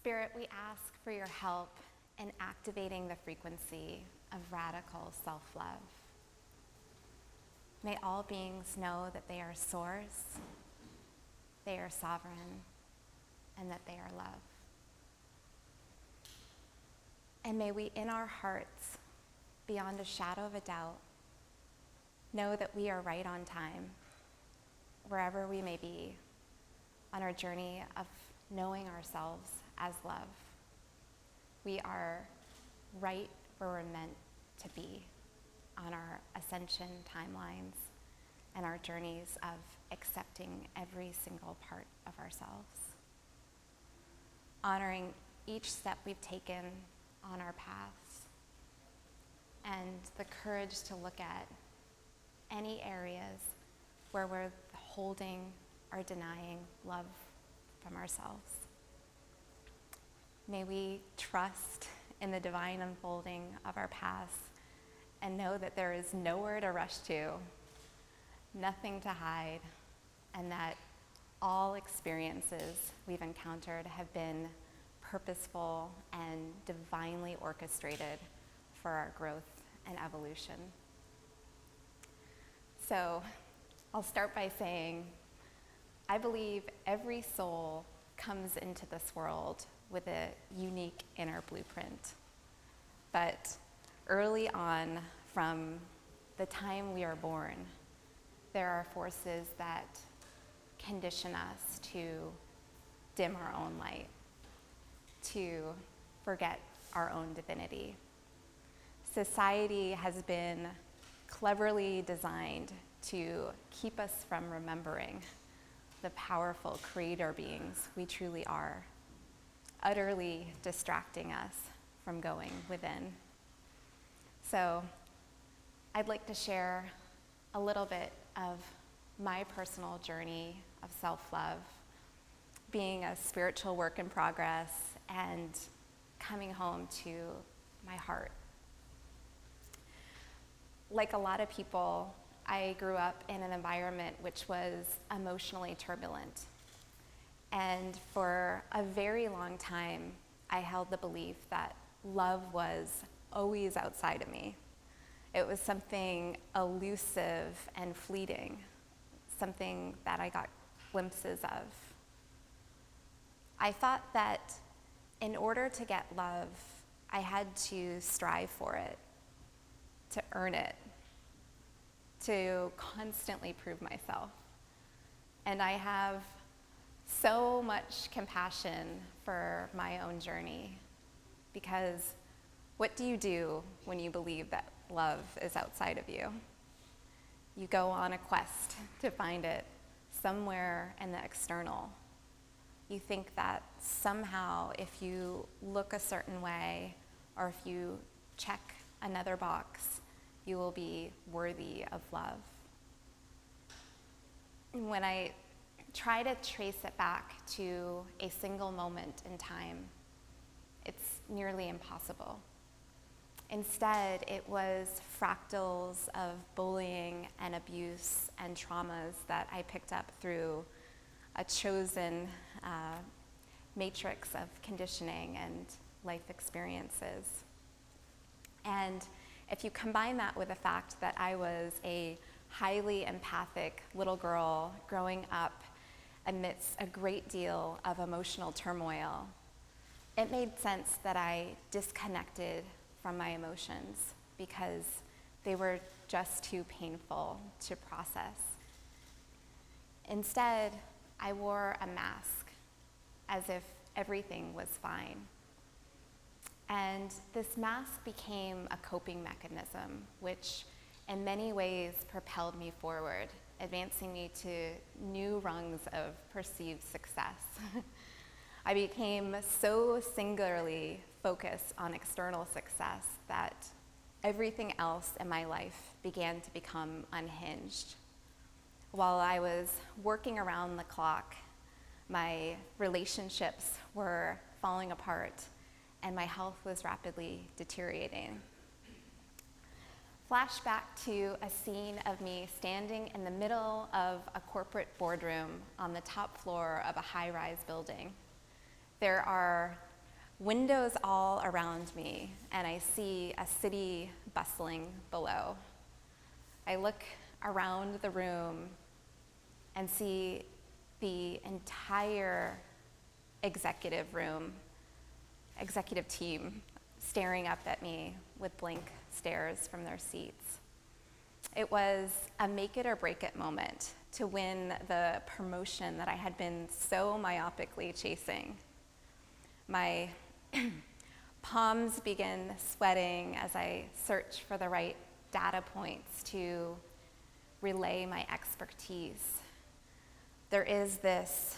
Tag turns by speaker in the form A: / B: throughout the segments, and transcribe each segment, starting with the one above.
A: Spirit, we ask for your help in activating the frequency of radical self-love. May all beings know that they are source, they are sovereign, and that they are love. And may we, in our hearts, beyond a shadow of a doubt, know that we are right on time, wherever we may be, on our journey of knowing ourselves as love. We are right where we're meant to be on our ascension timelines and our journeys of accepting every single part of ourselves. Honoring each step we've taken on our paths and the courage to look at any areas where we're holding or denying love from ourselves. May we trust in the divine unfolding of our paths and know that there is nowhere to rush to, nothing to hide, and that all experiences we've encountered have been purposeful and divinely orchestrated for our growth and evolution. So I'll start by saying, I believe every soul comes into this world with a unique inner blueprint. But early on, from the time we are born, there are forces that condition us to dim our own light, to forget our own divinity. Society has been cleverly designed to keep us from remembering the powerful creator beings we truly are, utterly distracting us from going within. So I'd like to share a little bit of my personal journey of self-love, being a spiritual work in progress and coming home to my heart. Like a lot of people, I grew up in an environment which was emotionally turbulent. And for a very long time, I held the belief that love was always outside of me. It was something elusive and fleeting, something that I got glimpses of. I thought that in order to get love, I had to strive for it, to earn it, to constantly prove myself. And I have so much compassion for my own journey, because what do you do when you believe that love is outside of you? You go on a quest to find it somewhere in the external. You think that somehow if you look a certain way, or if you check another box, you will be worthy of love. When I try to trace it back to a single moment in time, it's nearly impossible. Instead, it was fractals of bullying and abuse and traumas that I picked up through a chosen matrix of conditioning and life experiences. And if you combine that with the fact that I was a highly empathic little girl growing up amidst a great deal of emotional turmoil, it made sense that I disconnected from my emotions because they were just too painful to process. Instead, I wore a mask as if everything was fine. And this mask became a coping mechanism, which in many ways propelled me forward, advancing me to new rungs of perceived success. I became so singularly focused on external success that everything else in my life began to become unhinged. While I was working around the clock, my relationships were falling apart and my health was rapidly deteriorating. Flashback to a scene of me standing in the middle of a corporate boardroom on the top floor of a high-rise building. There are windows all around me, and I see a city bustling below. I look around the room and see the entire executive team staring up at me with blank stares from their seats. It was a make it or break it moment to win the promotion that I had been so myopically chasing. My palms begin sweating as I search for the right data points to relay my expertise. There is this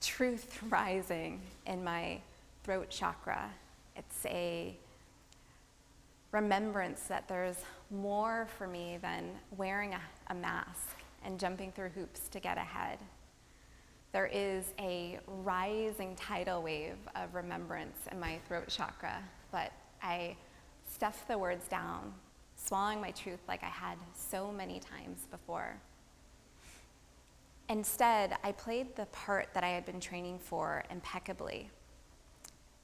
A: truth rising in my throat chakra. It's a remembrance that there's more for me than wearing a mask and jumping through hoops to get ahead. There is a rising tidal wave of remembrance in my throat chakra, but I stuff the words down, swallowing my truth like I had so many times before. Instead, I played the part that I had been training for impeccably,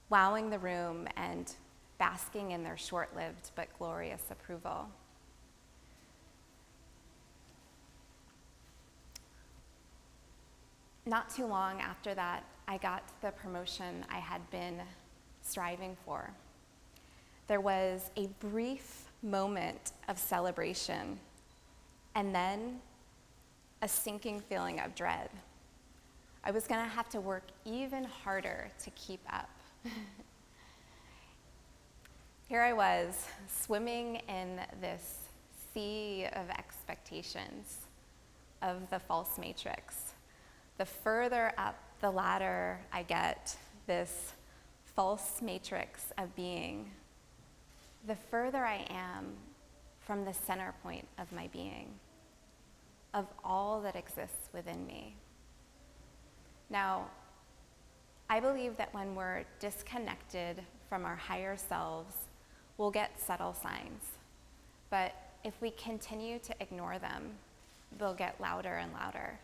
A: wowing the room and basking in their short-lived but glorious approval. Not too long after that, I got the promotion I had been striving for. There was a brief moment of celebration, and then a sinking feeling of dread. I was gonna have to work even harder to keep up. Here I was, swimming in this sea of expectations of the false matrix. The further up the ladder I get, this false matrix of being, the further I am from the center point of my being, of all that exists within me. Now, I believe that when we're disconnected from our higher selves, we'll get subtle signs. But if we continue to ignore them, they'll get louder and louder.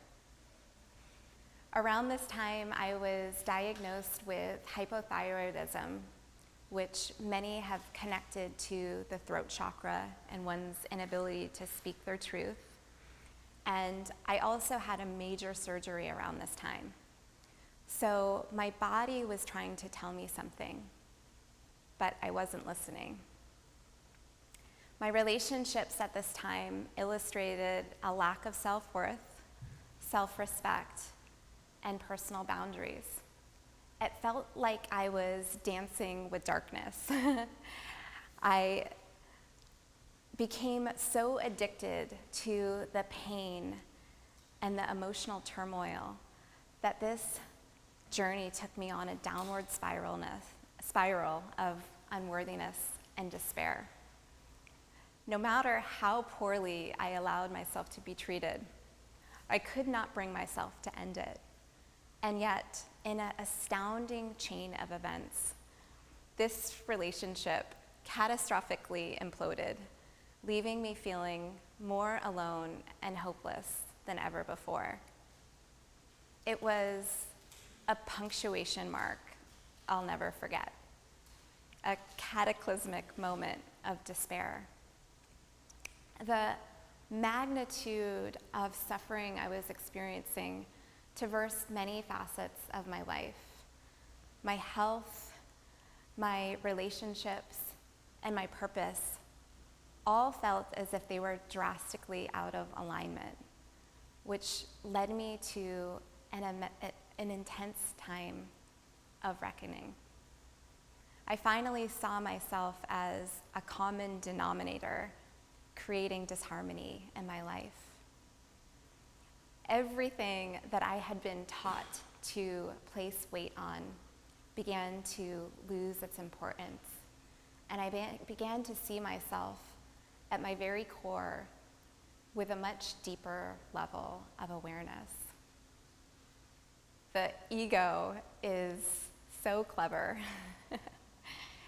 A: Around this time, I was diagnosed with hypothyroidism, which many have connected to the throat chakra and one's inability to speak their truth. And I also had a major surgery around this time. So my body was trying to tell me something, but I wasn't listening. My relationships at this time illustrated a lack of self-worth, self-respect, and personal boundaries. It felt like I was dancing with darkness. I became so addicted to the pain and the emotional turmoil that this journey took me on a downward spiral of unworthiness and despair. No matter how poorly I allowed myself to be treated, I could not bring myself to end it. And yet, in an astounding chain of events, this relationship catastrophically imploded, leaving me feeling more alone and hopeless than ever before. It was a punctuation mark I'll never forget, a cataclysmic moment of despair. The magnitude of suffering I was experiencing traversed many facets of my life. My health, my relationships, and my purpose all felt as if they were drastically out of alignment, which led me to an intense time of reckoning. I finally saw myself as a common denominator, creating disharmony in my life. Everything that I had been taught to place weight on began to lose its importance, and I began to see myself at my very core with a much deeper level of awareness. The ego is so clever.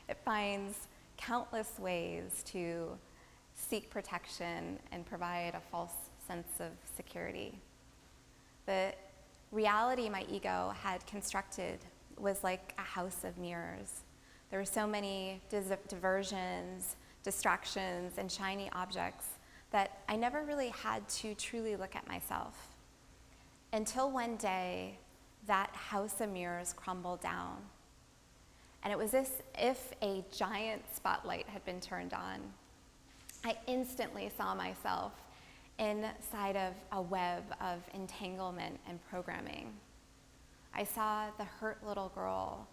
A: It finds countless ways to seek protection and provide a false sense of security. The reality my ego had constructed was like a house of mirrors. There were so many diversions, distractions, and shiny objects that I never really had to truly look at myself. Until one day, that house of mirrors crumbled down. And it was as if a giant spotlight had been turned on. I instantly saw myself inside of a web of entanglement and programming. I saw the hurt little girl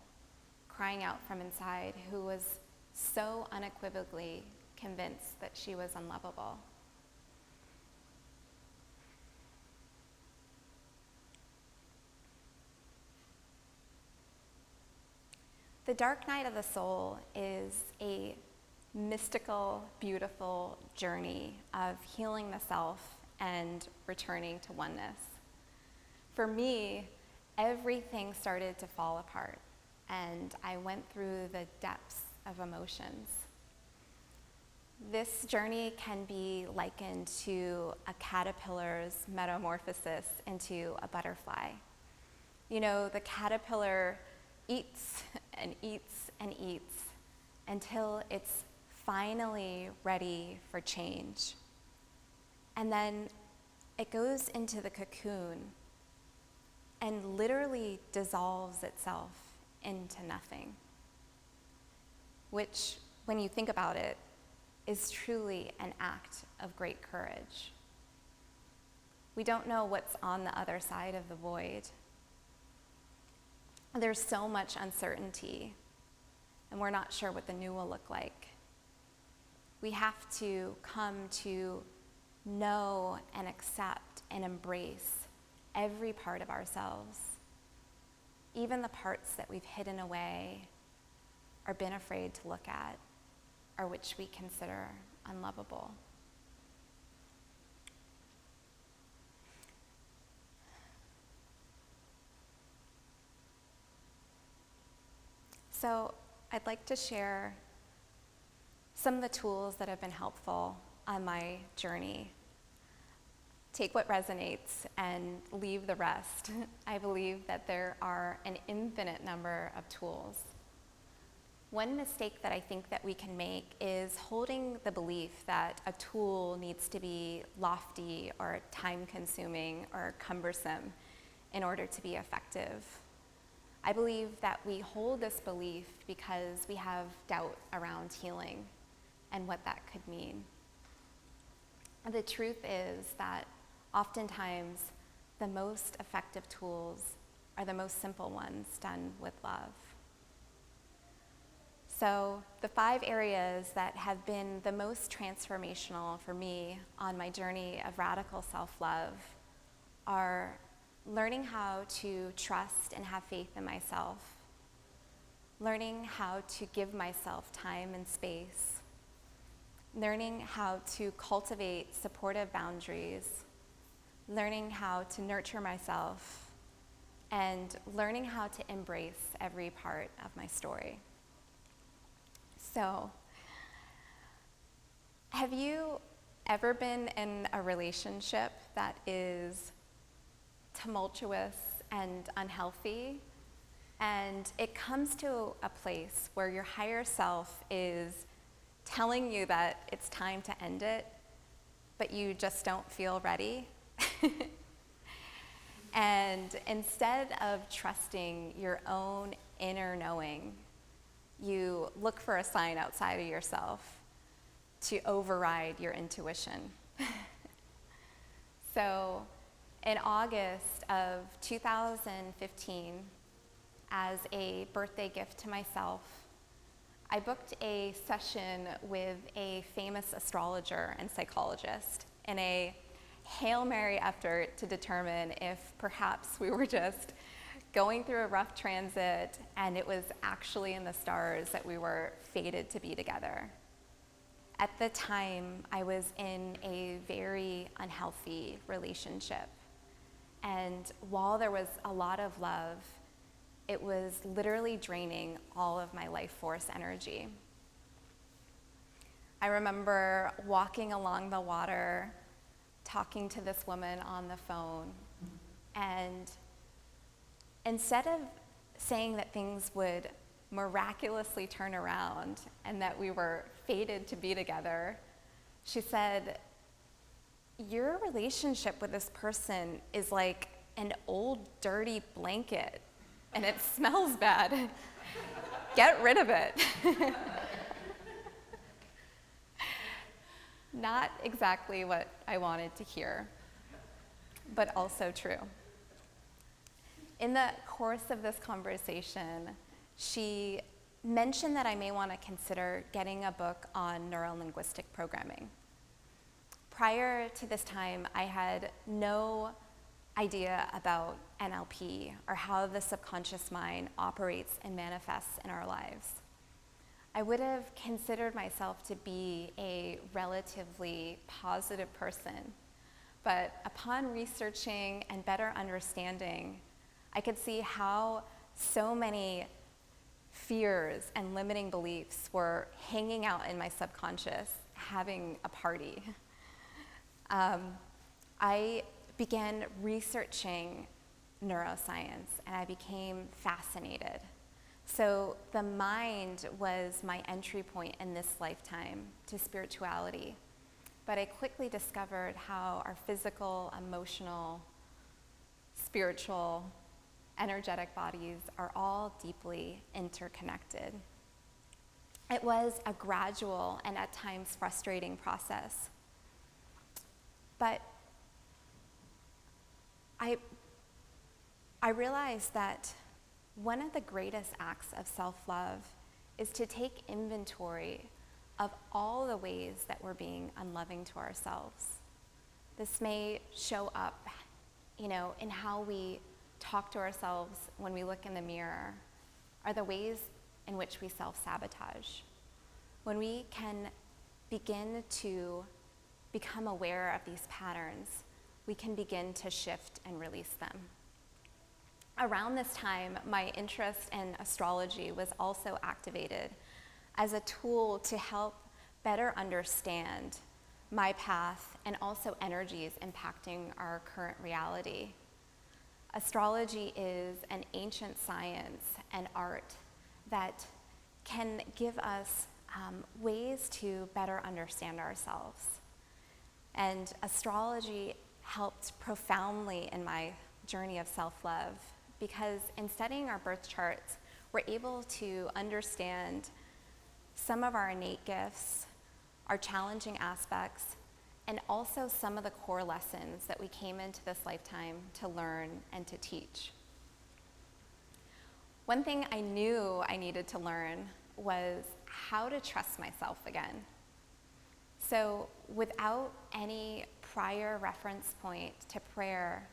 A: crying out from inside who was so unequivocally convinced that she was unlovable. The dark night of the soul is a mystical, beautiful journey of healing the self and returning to oneness. For me, everything started to fall apart, and I went through the depths of emotions. This journey can be likened to a caterpillar's metamorphosis into a butterfly. You know, the caterpillar eats and eats and eats until it's finally ready for change. And then it goes into the cocoon and literally dissolves itself into nothing, which, when you think about it, is truly an act of great courage. We don't know what's on the other side of the void. There's so much uncertainty, and we're not sure what the new will look like. We have to come to know and accept and embrace every part of ourselves, even the parts that we've hidden away or been afraid to look at, or which we consider unlovable. So I'd like to share some of the tools that have been helpful on my journey. Take what resonates and leave the rest. I believe that there are an infinite number of tools. One mistake that I think that we can make is holding the belief that a tool needs to be lofty or time-consuming or cumbersome in order to be effective. I believe that we hold this belief because we have doubt around healing and what that could mean. The truth is that oftentimes the most effective tools are the most simple ones done with love. So the 5 areas that have been the most transformational for me on my journey of radical self-love are learning how to trust and have faith in myself, learning how to give myself time and space, learning how to cultivate supportive boundaries, learning how to nurture myself, and learning how to embrace every part of my story. So, have you ever been in a relationship that is tumultuous and unhealthy, and it comes to a place where your higher self is telling you that it's time to end it, but you just don't feel ready? And instead of trusting your own inner knowing, you look for a sign outside of yourself to override your intuition. So in August of 2015, as a birthday gift to myself, I booked a session with a famous astrologer and psychologist in a Hail Mary effort to determine if perhaps we were just going through a rough transit and it was actually in the stars that we were fated to be together. At the time, I was in a very unhealthy relationship. And while there was a lot of love, it was literally draining all of my life force energy. I remember walking along the water, talking to this woman on the phone, and instead of saying that things would miraculously turn around and that we were fated to be together, she said, your relationship with this person is like an old dirty blanket and it smells bad. Get rid of it. Not exactly what I wanted to hear, but also true. In the course of this conversation, she mentioned that I may want to consider getting a book on neurolinguistic programming. Prior to this time, I had no idea about NLP or how the subconscious mind operates and manifests in our lives. I would have considered myself to be a relatively positive person, but upon researching and better understanding, I could see how so many fears and limiting beliefs were hanging out in my subconscious, having a party. I began researching neuroscience and I became fascinated. So the mind was my entry point in this lifetime to spirituality. But I quickly discovered how our physical, emotional, spiritual, energetic bodies are all deeply interconnected. It was a gradual and at times frustrating process. But I realized that one of the greatest acts of self-love is to take inventory of all the ways that we're being unloving to ourselves. This may show up, in how we talk to ourselves when we look in the mirror, are the ways in which we self-sabotage. When we can begin to become aware of these patterns, we can begin to shift and release them. Around this time, my interest in astrology was also activated as a tool to help better understand my path and also energies impacting our current reality. Astrology is an ancient science and art that can give us ways to better understand ourselves. And astrology helped profoundly in my journey of self-love, because in studying our birth charts, we're able to understand some of our innate gifts, our challenging aspects, and also some of the core lessons that we came into this lifetime to learn and to teach. One thing I knew I needed to learn was how to trust myself again. So without any prior reference point to prayer,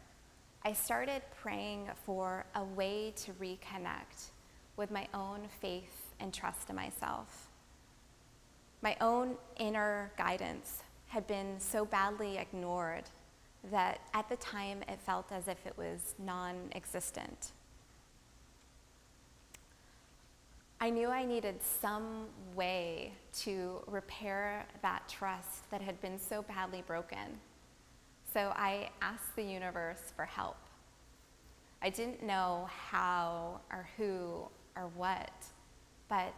A: I started praying for a way to reconnect with my own faith and trust in myself. My own inner guidance had been so badly ignored that at the time it felt as if it was non-existent. I knew I needed some way to repair that trust that had been so badly broken. So I asked the universe for help. I didn't know how or who or what, but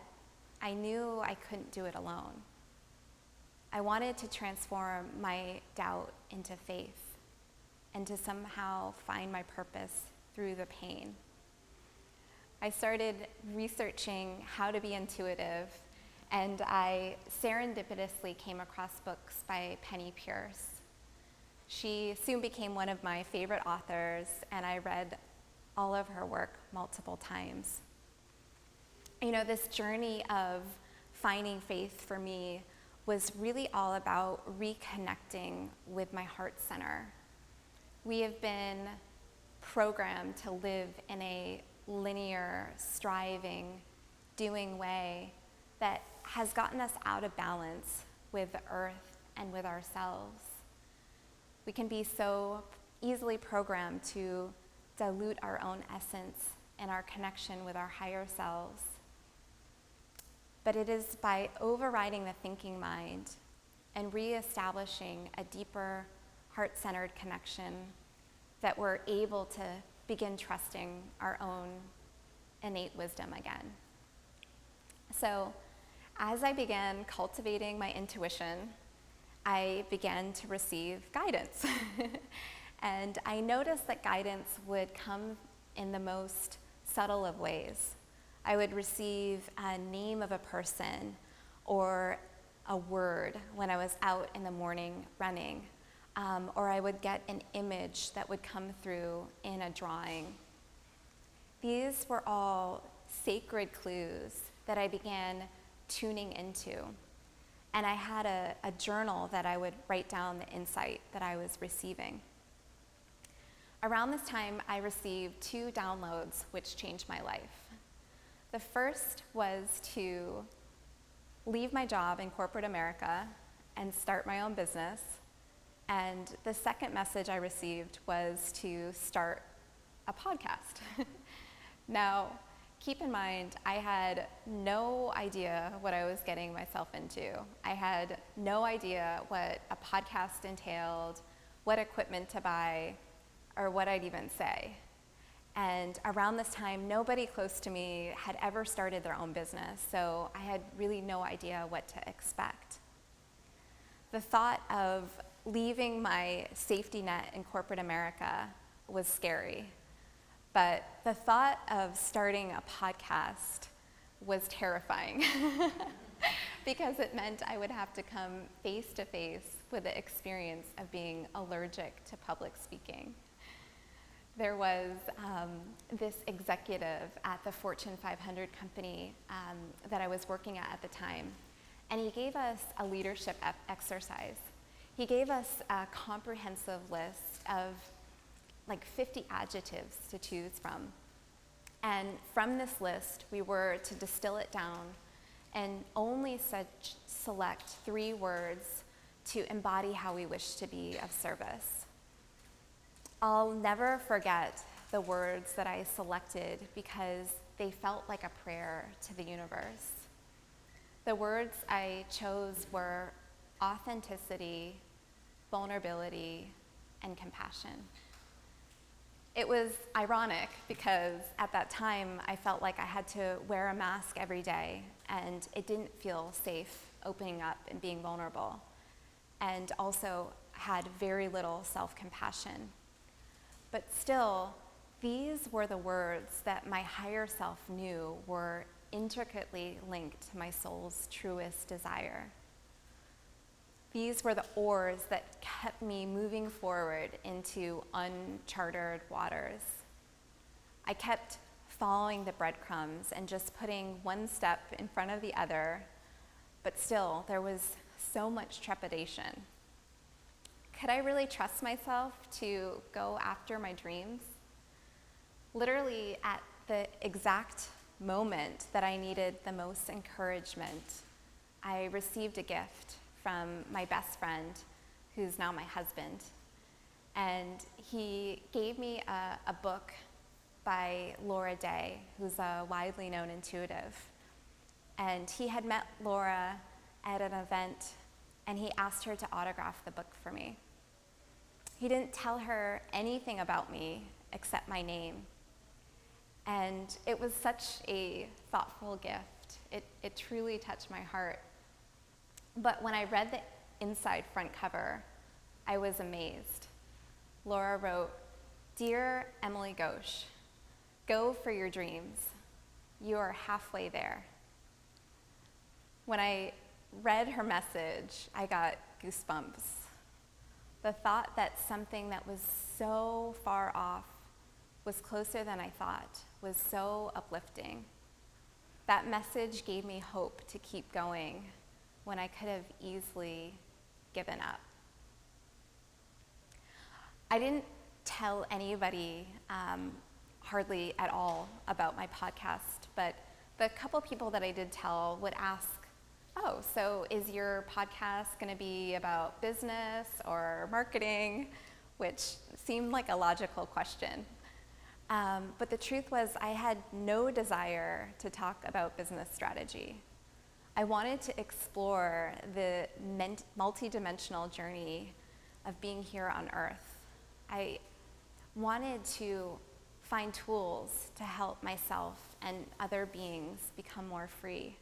A: I knew I couldn't do it alone. I wanted to transform my doubt into faith and to somehow find my purpose through the pain. I started researching how to be intuitive, and I serendipitously came across books by Penny Pierce. She soon became one of my favorite authors, and I read all of her work multiple times. This journey of finding faith for me was really all about reconnecting with my heart center. We have been programmed to live in a linear, striving, doing way that has gotten us out of balance with the earth and with ourselves. We can be so easily programmed to dilute our own essence and our connection with our higher selves. But it is by overriding the thinking mind and reestablishing a deeper heart-centered connection that we're able to begin trusting our own innate wisdom again. So as I began cultivating my intuition, I began to receive guidance. And I noticed that guidance would come in the most subtle of ways. I would receive a name of a person or a word when I was out in the morning running, or I would get an image that would come through in a drawing. These were all sacred clues that I began tuning into. And I had a journal that I would write down the insight that I was receiving. Around this time, I received 2 downloads which changed my life. The first was to leave my job in corporate America and start my own business. And the second message I received was to start a podcast. Now, keep in mind, I had no idea what I was getting myself into. I had no idea what a podcast entailed, what equipment to buy, or what I'd even say. And around this time, nobody close to me had ever started their own business, so I had really no idea what to expect. The thought of leaving my safety net in corporate America was scary, but the thought of starting a podcast was terrifying because it meant I would have to come face to face with the experience of being allergic to public speaking. There was this executive at the Fortune 500 company that I was working at the time, and he gave us a leadership exercise. He gave us a comprehensive list of like 50 adjectives to choose from. And from this list, we were to distill it down and only select 3 words to embody how we wish to be of service. I'll never forget the words that I selected because they felt like a prayer to the universe. The words I chose were authenticity, vulnerability, and compassion. It was ironic because at that time I felt like I had to wear a mask every day and it didn't feel safe opening up and being vulnerable, and also had very little self-compassion. But still, these were the words that my higher self knew were intricately linked to my soul's truest desire. These were the oars that kept me moving forward into uncharted waters. I kept following the breadcrumbs and just putting one step in front of the other, but still there was so much trepidation. Could I really trust myself to go after my dreams? Literally at the exact moment that I needed the most encouragement, I received a gift from my best friend, who's now my husband. And he gave me a book by Laura Day, who's a widely known intuitive. And he had met Laura at an event, and he asked her to autograph the book for me. He didn't tell her anything about me except my name. And it was such a thoughtful gift. It truly touched my heart. But when I read the inside front cover, I was amazed. Laura wrote, "Dear Emily Ghosh, go for your dreams. You are halfway there." When I read her message, I got goosebumps. The thought that something that was so far off was closer than I thought was so uplifting. That message gave me hope to keep going when I could have easily given up. I didn't tell anybody hardly at all about my podcast, but the couple people that I did tell would ask, "Oh, so is your podcast going to be about business or marketing?" Which seemed like a logical question. But the truth was I had no desire to talk about business strategy. I wanted to explore the multidimensional journey of being here on Earth. I wanted to find tools to help myself and other beings become more free.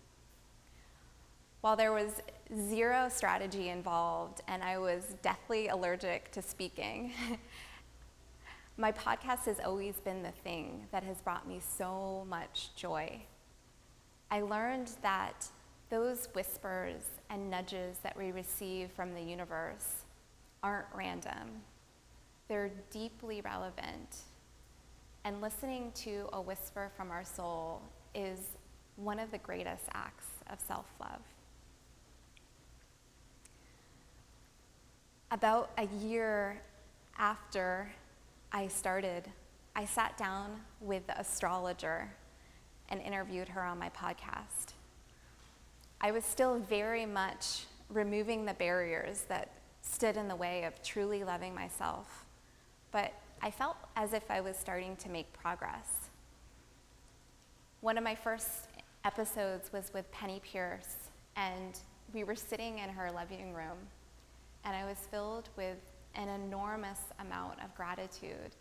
A: While there was zero strategy involved and I was deathly allergic to speaking, my podcast has always been the thing that has brought me so much joy. I learned that those whispers and nudges that we receive from the universe aren't random. They're deeply relevant. And listening to a whisper from our soul is one of the greatest acts of self-love. About a year after I started, I sat down with the astrologer and interviewed her on my podcast. I was still very much removing the barriers that stood in the way of truly loving myself, but I felt as if I was starting to make progress. One of my first episodes was with Penny Pierce, and we were sitting in her living room, and I was filled with an enormous amount of gratitude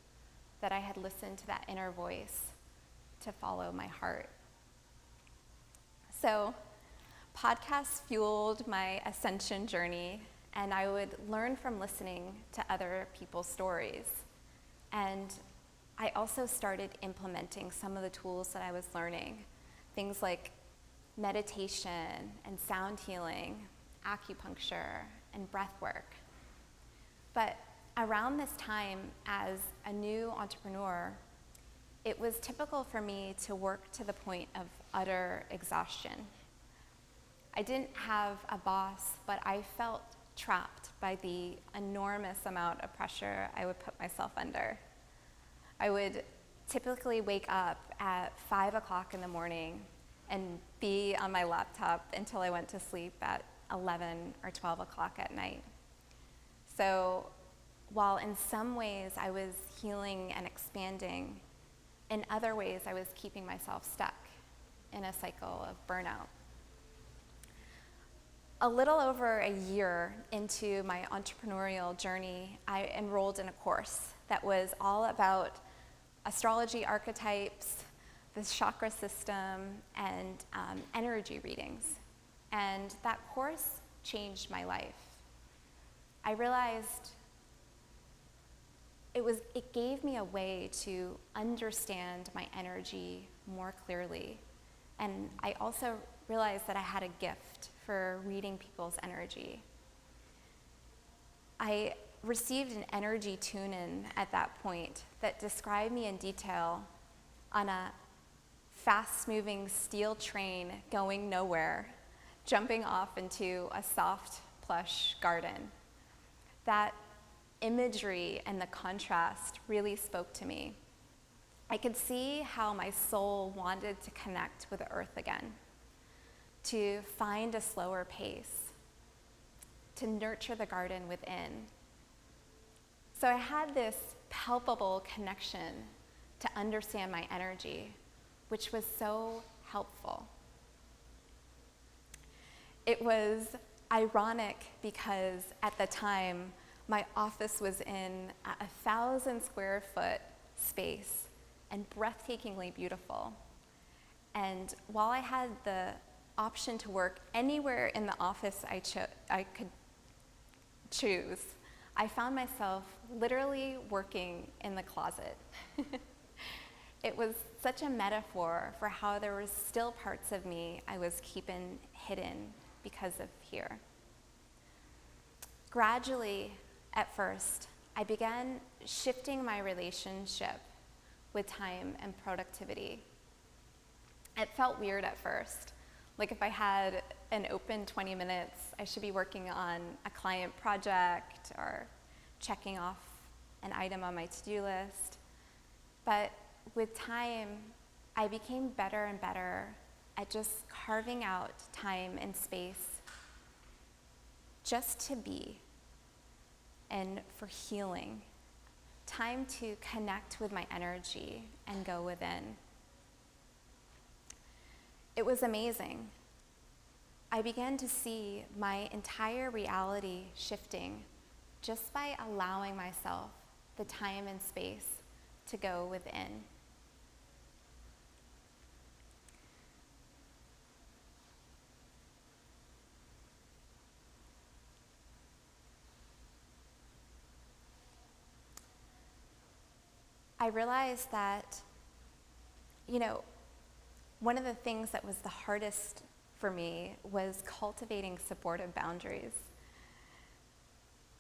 A: that I had listened to that inner voice to follow my heart. So, podcasts fueled my ascension journey, and I would learn from listening to other people's stories. And I also started implementing some of the tools that I was learning, things like meditation and sound healing, acupuncture, and breath work. But around this time, as a new entrepreneur, it was typical for me to work to the point of utter exhaustion. I didn't have a boss, but I felt trapped by the enormous amount of pressure I would put myself under. I would typically wake up at 5 o'clock in the morning and be on my laptop until I went to sleep at 11 or 12 o'clock at night. So while in some ways I was healing and expanding, in other ways I was keeping myself stuck in a cycle of burnout. A little over a year into my entrepreneurial journey, I enrolled in a course that was all about astrology archetypes, the chakra system, and energy readings. And that course changed my life. I realized it gave me a way to understand my energy more clearly. And I also realized that I had a gift for reading people's energy. I received an energy tune-in at that point that described me in detail on a fast-moving steel train going nowhere, jumping off into a soft, plush garden. That imagery and the contrast really spoke to me. I could see how my soul wanted to connect with the earth again, to find a slower pace, to nurture the garden within. So I had this palpable connection to understand my energy, which was so helpful. It was ironic because at the time, my office was in a 1,000 square foot space and breathtakingly beautiful. And while I had the option to work anywhere in the office I could choose, I found myself literally working in the closet. It was such a metaphor for how there were still parts of me I was keeping hidden because of fear. Gradually, at first, I began shifting my relationship with time and productivity. It felt weird at first. Like if I had an open 20 minutes, I should be working on a client project or checking off an item on my to-do list. But with time, I became better and better at just carving out time and space just to be and for healing. Time to connect with my energy and go within. It was amazing. I began to see my entire reality shifting just by allowing myself the time and space to go within. I realized that, one of the things that was the hardest for me was cultivating supportive boundaries.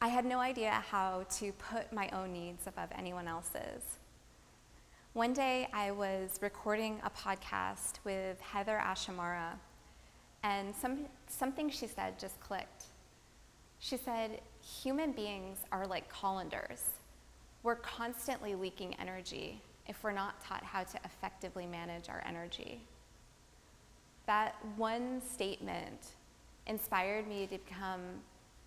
A: I had no idea how to put my own needs above anyone else's. One day I was recording a podcast with Heather Ashamara, and something she said just clicked. She said, human beings are like colanders. We're constantly leaking energy if we're not taught how to effectively manage our energy. That one statement inspired me to become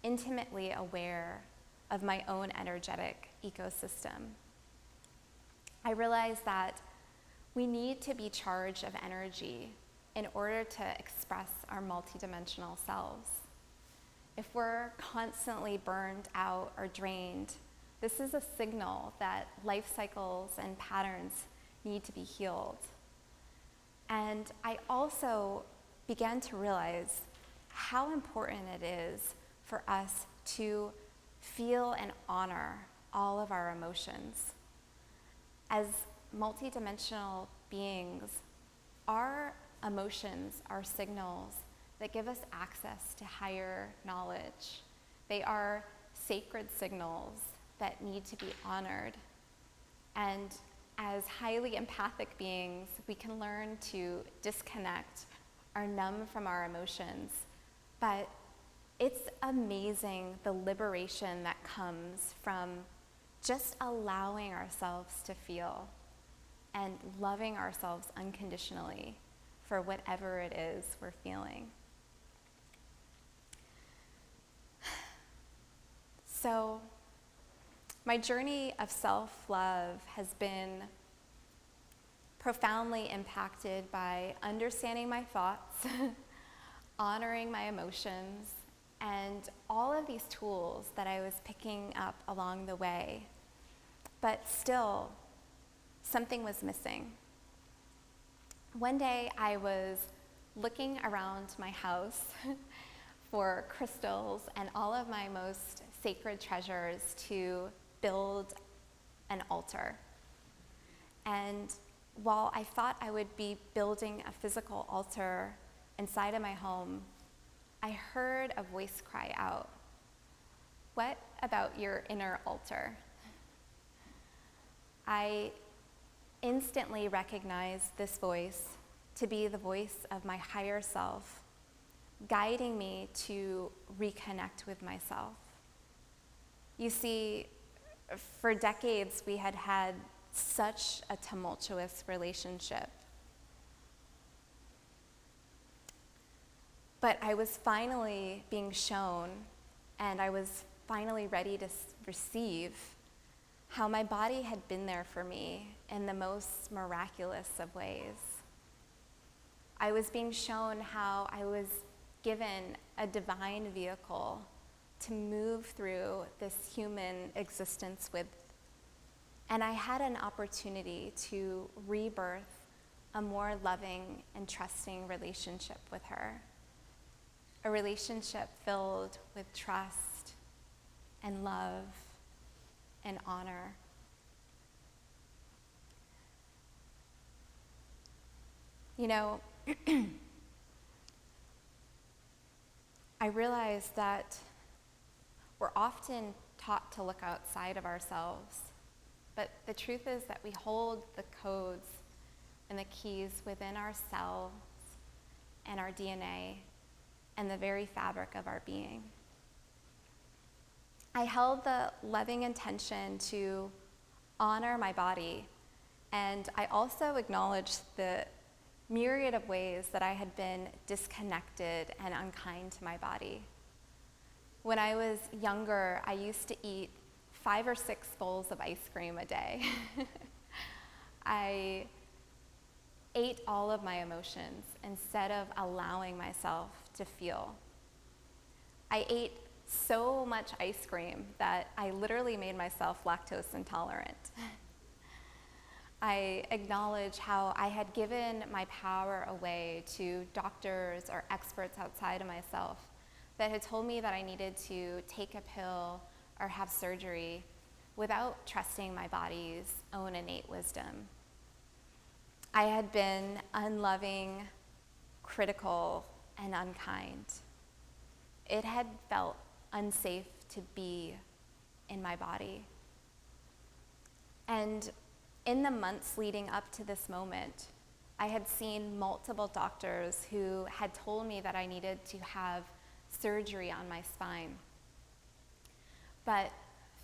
A: intimately aware of my own energetic ecosystem. I realized that we need to be charged of energy in order to express our multidimensional selves. If we're constantly burned out or drained, this is a signal that life cycles and patterns need to be healed. And I also began to realize how important it is for us to feel and honor all of our emotions. As multidimensional beings, our emotions are signals that give us access to higher knowledge. They are sacred signals that need to be honored. And as highly empathic beings, we can learn to disconnect or numb from our emotions. But it's amazing the liberation that comes from just allowing ourselves to feel and loving ourselves unconditionally for whatever it is we're feeling. So, my journey of self-love has been profoundly impacted by understanding my thoughts, honoring my emotions, and all of these tools that I was picking up along the way. But still, something was missing. One day I was looking around my house for crystals and all of my most sacred treasures to build an altar. And while I thought I would be building a physical altar inside of my home, I heard a voice cry out, "What about your inner altar?" I instantly recognized this voice to be the voice of my higher self, guiding me to reconnect with myself. You see, for decades we had had such a tumultuous relationship. But I was finally being shown, and I was finally ready to receive how my body had been there for me in the most miraculous of ways. I was being shown how I was given a divine vehicle to move through this human existence with, and I had an opportunity to rebirth a more loving and trusting relationship with her. A relationship filled with trust and love and honor. You know, I realized that we're often taught to look outside of ourselves, but the truth is that we hold the codes and the keys within our cells and our DNA and the very fabric of our being. I held the loving intention to honor my body, and I also acknowledged the myriad of ways that I had been disconnected and unkind to my body. When I was younger, I used to eat 5 or 6 bowls of ice cream a day. I ate all of my emotions instead of allowing myself to feel. I ate so much ice cream that I literally made myself lactose intolerant. I acknowledge how I had given my power away to doctors or experts outside of myself that had told me that I needed to take a pill or have surgery without trusting my body's own innate wisdom. I had been unloving, critical, and unkind. It had felt unsafe to be in my body. And in the months leading up to this moment, I had seen multiple doctors who had told me that I needed to have surgery on my spine. But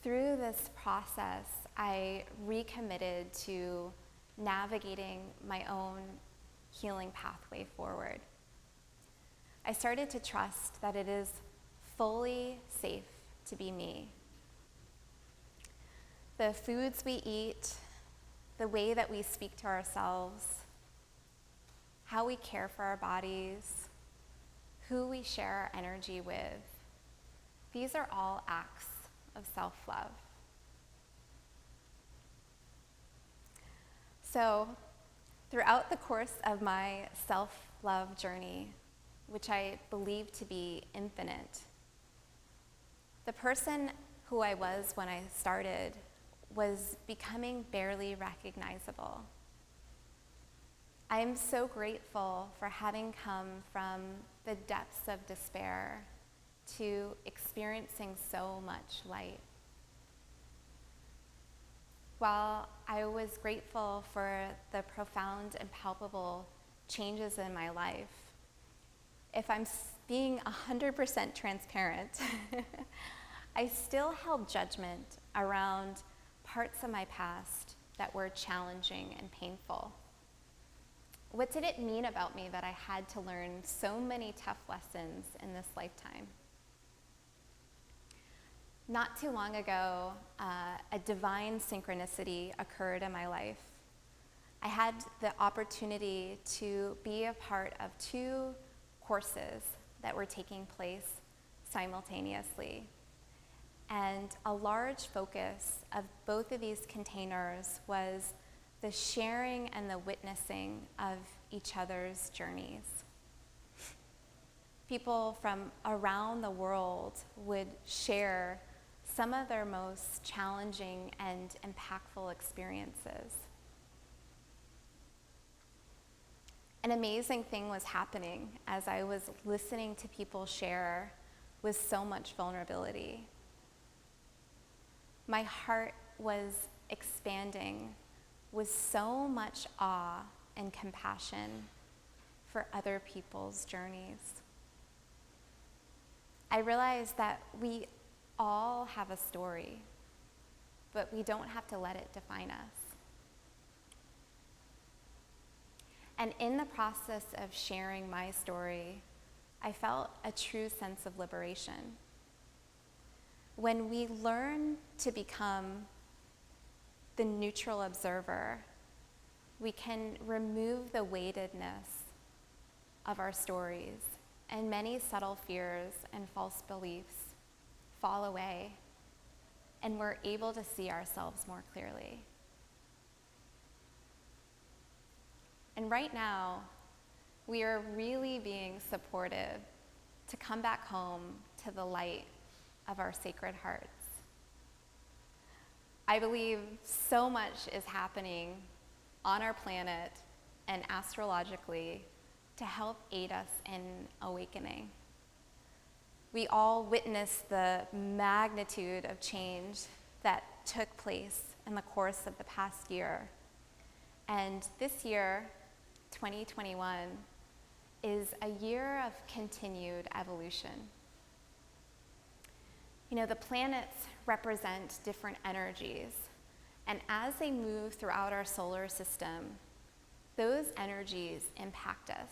A: through this process, I recommitted to navigating my own healing pathway forward. I started to trust that it is fully safe to be me. The foods we eat, the way that we speak to ourselves, how we care for our bodies, who we share our energy with, these are all acts of self-love. So, throughout the course of my self-love journey, which I believe to be infinite, the person who I was when I started was becoming barely recognizable. I am so grateful for having come from the depths of despair to experiencing so much light. While I was grateful for the profound and palpable changes in my life, if I'm being 100% transparent, I still held judgment around parts of my past that were challenging and painful. What did it mean about me that I had to learn so many tough lessons in this lifetime? Not too long ago, a divine synchronicity occurred in my life. I had the opportunity to be a part of 2 courses that were taking place simultaneously. And a large focus of both of these containers was the sharing and the witnessing of each other's journeys. People from around the world would share some of their most challenging and impactful experiences. An amazing thing was happening as I was listening to people share with so much vulnerability. My heart was expanding with so much awe and compassion for other people's journeys. I realized that we all have a story, but we don't have to let it define us. And in the process of sharing my story, I felt a true sense of liberation. When we learn to become the neutral observer, we can remove the weightedness of our stories, and many subtle fears and false beliefs fall away, and we're able to see ourselves more clearly. And right now, we are really being supported to come back home to the light of our sacred hearts. I believe so much is happening on our planet and astrologically to help aid us in awakening. We all witnessed the magnitude of change that took place in the course of the past year. And this year, 2021, is a year of continued evolution. You know, the planets represent different energies, and as they move throughout our solar system, those energies impact us.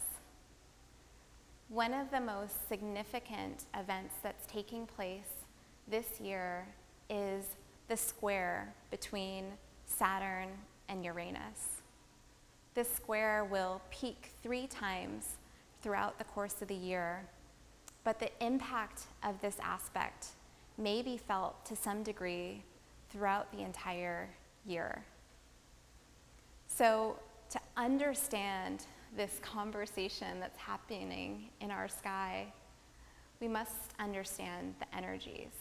A: One of the most significant events that's taking place this year is the square between Saturn and Uranus. This square will peak 3 times throughout the course of the year, but the impact of this aspect may be felt to some degree throughout the entire year. So to understand this conversation that's happening in our sky, we must understand the energies.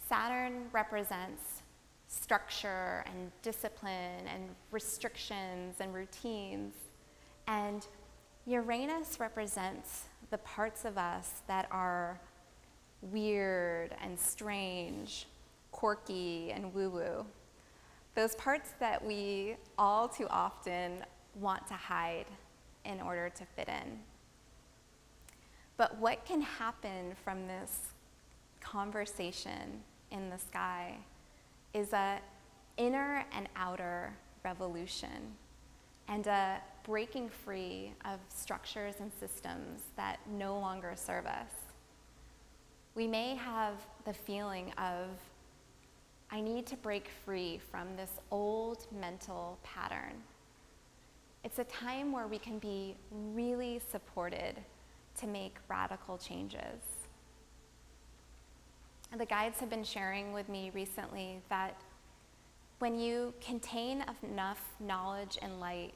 A: Saturn represents structure and discipline and restrictions and routines. And Uranus represents the parts of us that are weird and strange, quirky and woo-woo. Those parts that we all too often want to hide in order to fit in. But what can happen from this conversation in the sky is a inner and outer revolution and a breaking free of structures and systems that no longer serve us. We may have the feeling of, I need to break free from this old mental pattern. It's a time where we can be really supported to make radical changes. The guides have been sharing with me recently that when you contain enough knowledge and light,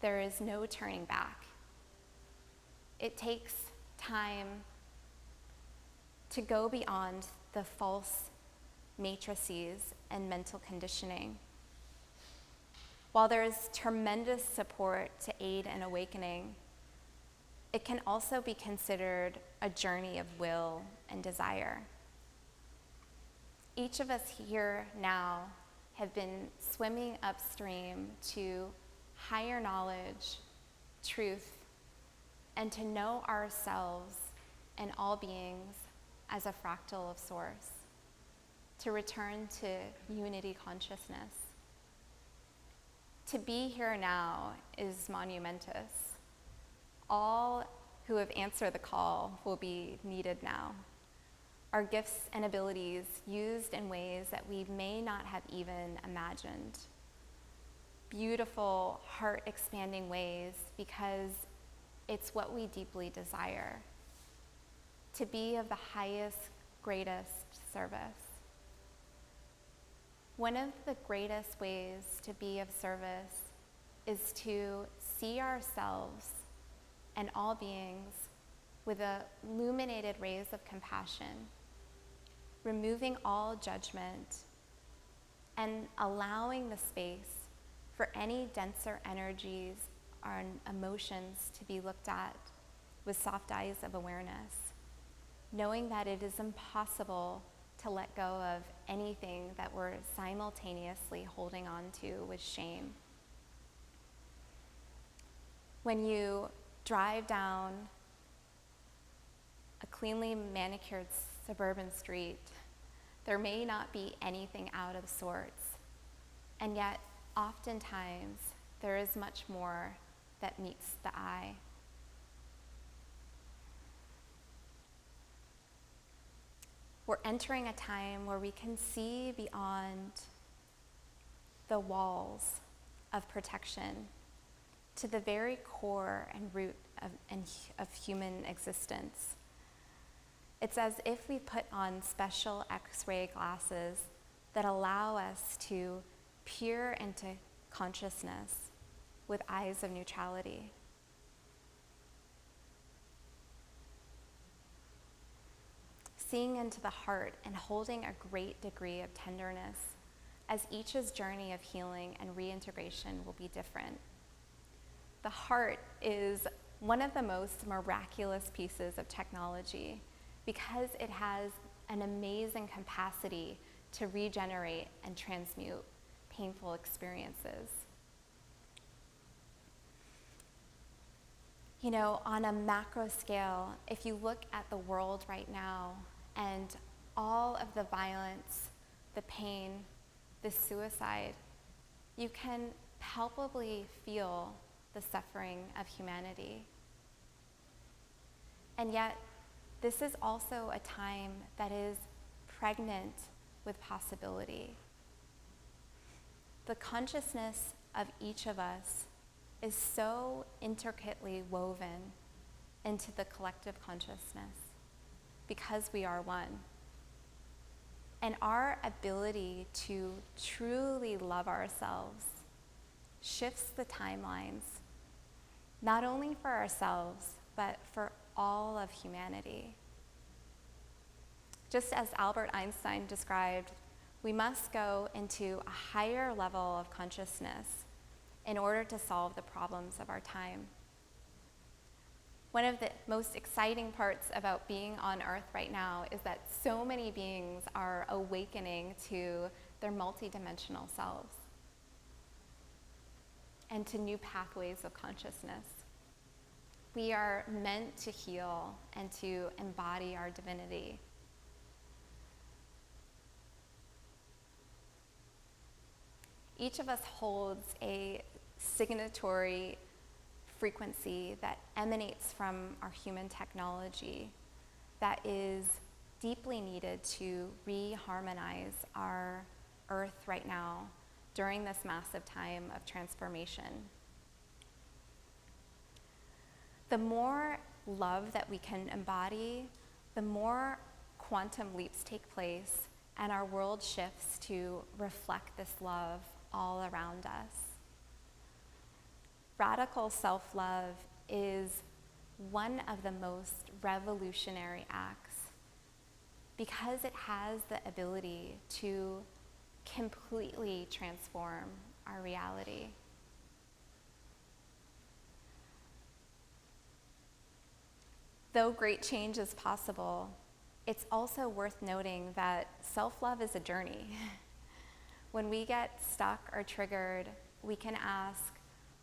A: there is no turning back. It takes time to go beyond the false matrices and mental conditioning. While there is tremendous support to aid an awakening, it can also be considered a journey of will and desire. Each of us here now have been swimming upstream to higher knowledge, truth, and to know ourselves and all beings as a fractal of Source, to return to unity consciousness. To be here now is monumentous. All who have answered the call will be needed now. Our gifts and abilities used in ways that we may not have even imagined. Beautiful, heart-expanding ways, because it's what we deeply desire. To be of the highest, greatest service. One of the greatest ways to be of service is to see ourselves and all beings with illuminated rays of compassion, removing all judgment and allowing the space for any denser energies or emotions to be looked at with soft eyes of awareness, knowing that it is impossible to let go of anything that we're simultaneously holding on to with shame. When you drive down a cleanly manicured suburban street, there may not be anything out of sorts, and yet oftentimes there is much more that meets the eye. We're entering a time where we can see beyond the walls of protection to the very core and root of human existence. It's as if we put on special X-ray glasses that allow us to peer into consciousness with eyes of neutrality. Seeing into the heart and holding a great degree of tenderness, as each's journey of healing and reintegration will be different. The heart is one of the most miraculous pieces of technology because it has an amazing capacity to regenerate and transmute painful experiences. You know, on a macro scale, if you look at the world right now and all of the violence, the pain, the suicide, you can palpably feel the suffering of humanity. And yet, this is also a time that is pregnant with possibility. The consciousness of each of us is so intricately woven into the collective consciousness because we are one. And our ability to truly love ourselves shifts the timelines, not only for ourselves, but for all of humanity. Just as Albert Einstein described, We must go into a higher level of consciousness in order to solve the problems of our time. One of the most exciting parts about being on Earth right now is that so many beings are awakening to their multidimensional selves and to new pathways of consciousness. We are meant to heal and to embody our divinity. Each of us holds a signatory frequency that emanates from our human technology that is deeply needed to reharmonize our Earth right now during this massive time of transformation. The more love that we can embody, the more quantum leaps take place and our world shifts to reflect this love all around us. Radical self-love is one of the most revolutionary acts because it has the ability to completely transform our reality. Though great change is possible, it's also worth noting that self-love is a journey. When we get stuck or triggered, we can ask,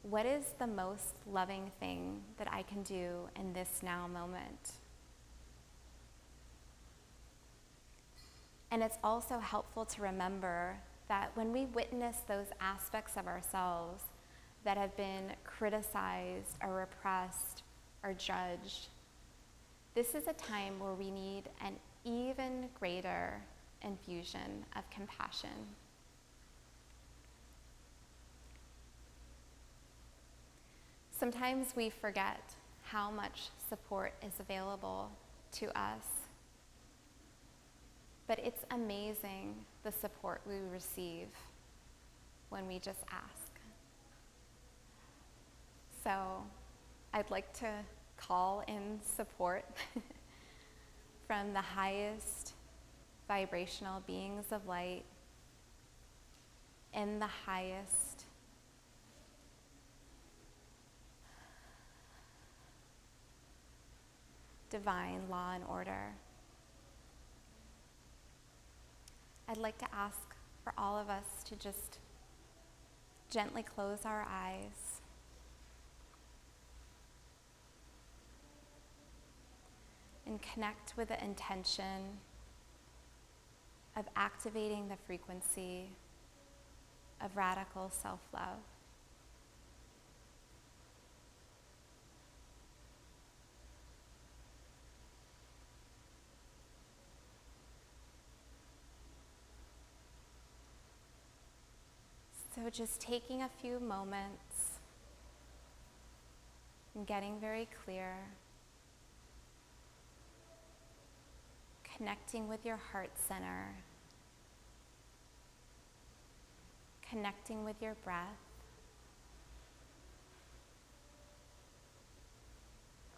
A: what is the most loving thing that I can do in this now moment? And it's also helpful to remember that when we witness those aspects of ourselves that have been criticized or repressed or judged, this is a time where we need an even greater infusion of compassion. Sometimes we forget how much support is available to us, but it's amazing the support we receive when we just ask. So I'd like to call in support from the highest vibrational beings of light in the highest divine law and order. I'd like to ask for all of us to just gently close our eyes and connect with the intention of activating the frequency of radical self-love. So just taking a few moments and getting very clear, connecting with your heart center, connecting with your breath,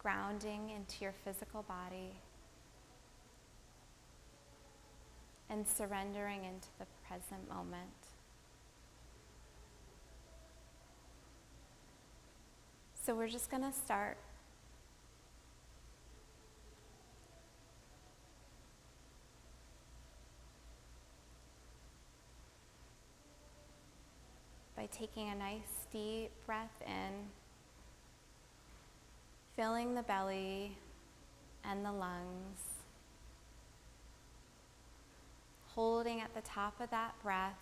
A: grounding into your physical body, and surrendering into the present moment. So we're just going to start by taking a nice deep breath in, filling the belly and the lungs, holding at the top of that breath.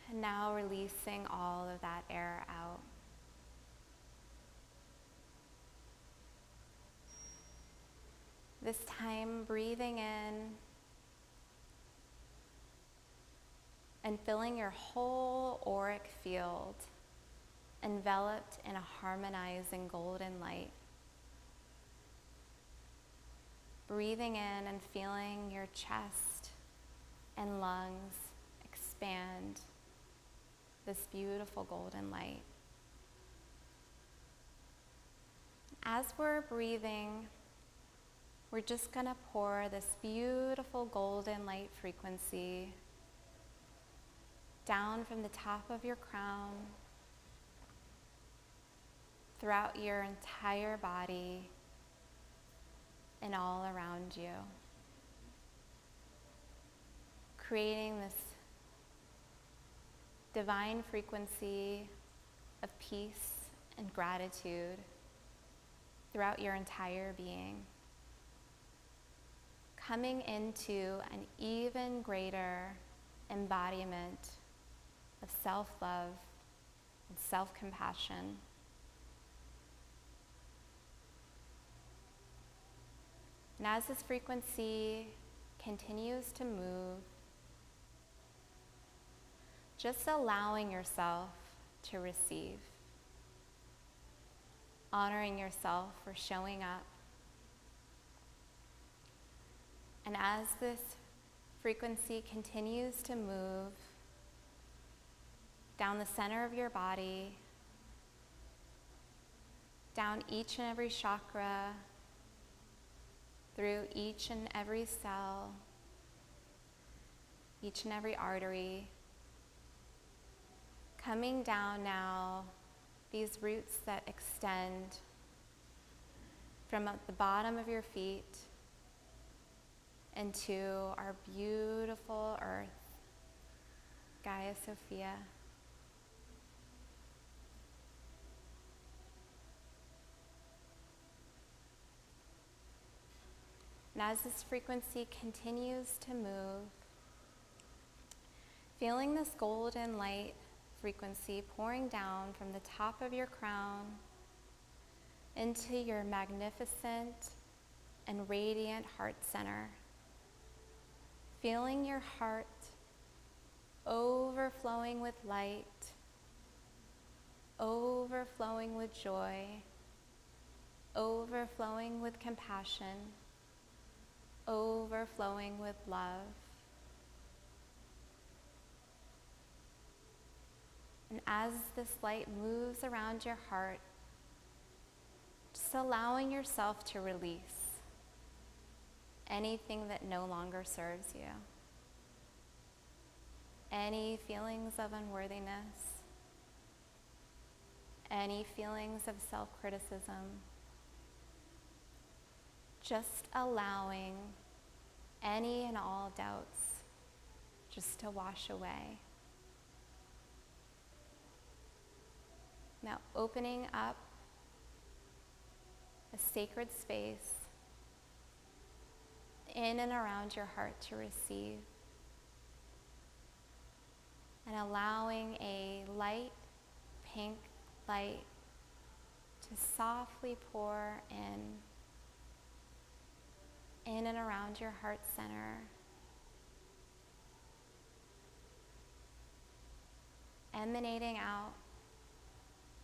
A: And now releasing all of that air out. This time breathing in and filling your whole auric field enveloped in a harmonizing golden light. Breathing in and feeling your chest and lungs expand this beautiful golden light. As we're breathing, we're just going to pour this beautiful golden light frequency down from the top of your crown throughout your entire body and all around you, creating this divine frequency of peace and gratitude throughout your entire being, coming into an even greater embodiment of self-love and self-compassion. And as this frequency continues to move, just allowing yourself to receive, honoring yourself for showing up. And as this frequency continues to move down the center of your body, down each and every chakra, through each and every cell, each and every artery, coming down now, these roots that extend from at the bottom of your feet into our beautiful earth, Gaia Sophia. And as this frequency continues to move, feeling this golden light frequency pouring down from the top of your crown into your magnificent and radiant heart center, feeling your heart overflowing with light, overflowing with joy, overflowing with compassion, overflowing with love. And as this light moves around your heart, just allowing yourself to release anything that no longer serves you, any feelings of unworthiness, any feelings of self-criticism, just allowing any and all doubts just to wash away. Now opening up a sacred space in and around your heart to receive, and allowing a light pink light to softly pour in and around your heart center, emanating out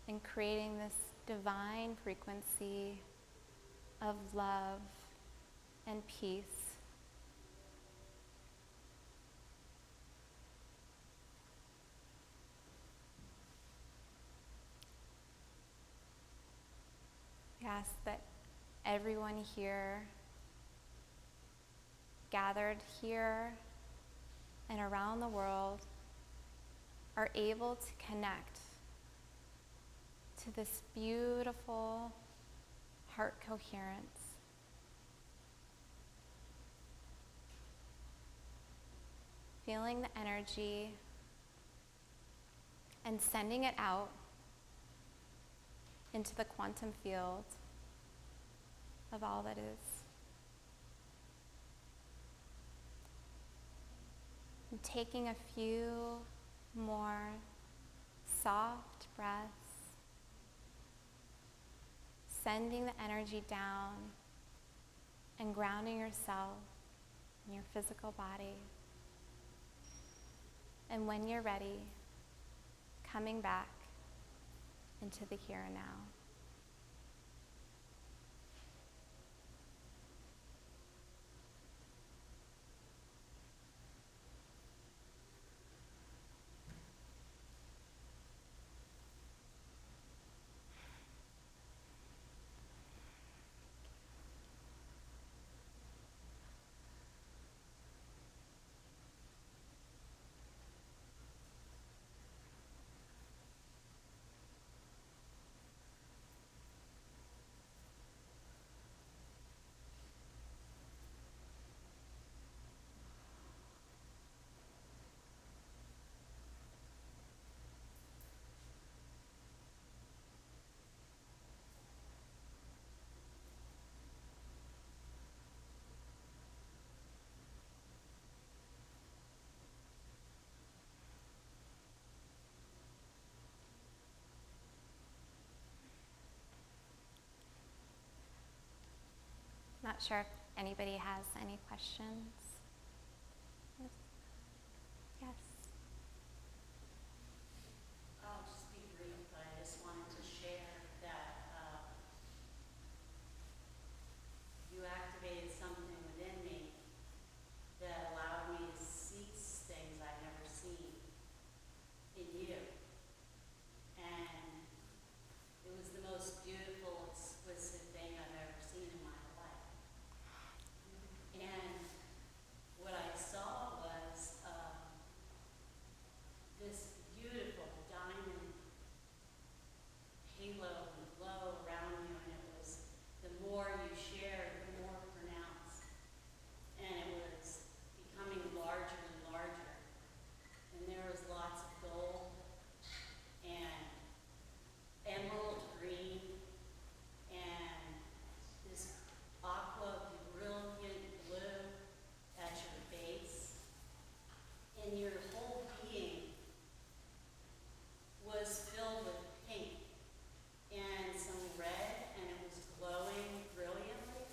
A: and creating this divine frequency of love and peace. We ask that everyone here, gathered here and around the world, are able to connect to this beautiful heart coherence. Feeling the energy and sending it out into the quantum field of all that is. And taking a few more soft breaths, sending the energy down and grounding yourself in your physical body. And when you're ready, coming back into the here and now. not sure if anybody has any questions. Yes. Yes.
B: I'll just be brief, but I just wanted to share that you activated something within me that allowed me to see things I've never seen in you. And it was the most beautiful, exquisite thing I've ever seen in my life. And what I saw was this beautiful diamond halo and glow around you, and it was, the more you shared, the more pronounced. And it was becoming larger and larger. And there was lots of gold and emerald green and this aqua brilliant blue at your base. And your whole being was filled with pink and some red, and it was glowing brilliantly.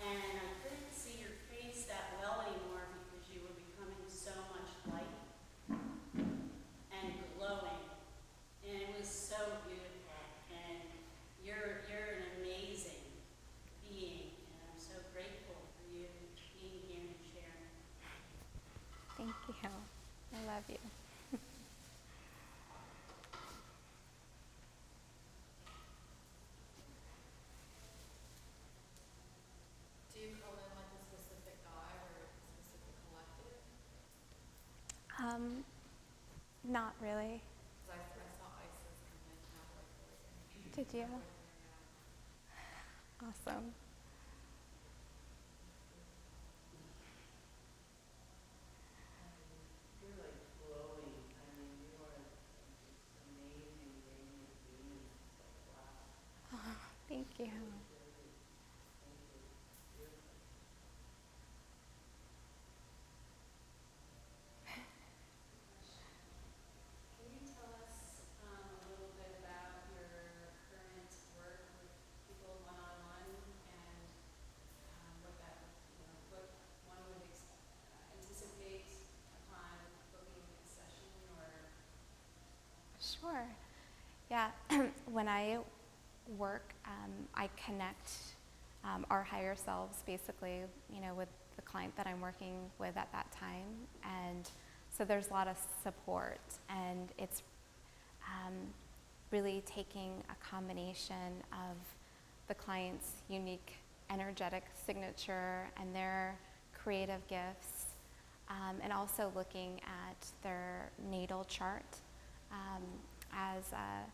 B: And I couldn't see your face that well anymore because you were becoming so much light and glowing. And it was so beautiful. And you're an amazing being, and I'm so grateful for you being here and sharing.
A: Thank you. I love you.
C: Do you call in like a specific guy or a specific collective?
A: Not really.
C: Because I saw Isis and then Cowboy Boy.
A: Did you? Awesome.
B: You're like glowing. I mean, you are just amazing, radiant being. It's like, wow.
A: Oh, thank you.
C: Can you tell us a little bit about your current work with people one-on-one and what that, what one would anticipate upon booking a session or?
A: Sure. Yeah. When I work, I connect our higher selves, basically, with the client that I'm working with at that time, and so there's a lot of support, and it's really taking a combination of the client's unique energetic signature and their creative gifts, and also looking at their natal chart as a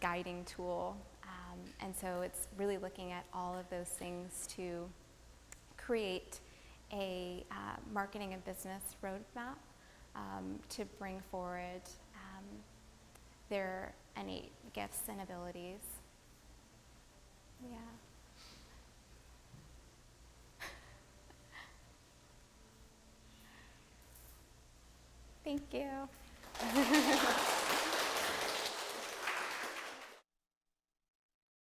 A: guiding tool. And so it's really looking at all of those things to create a marketing and business roadmap to bring forward their innate gifts and abilities. Yeah. Thank you.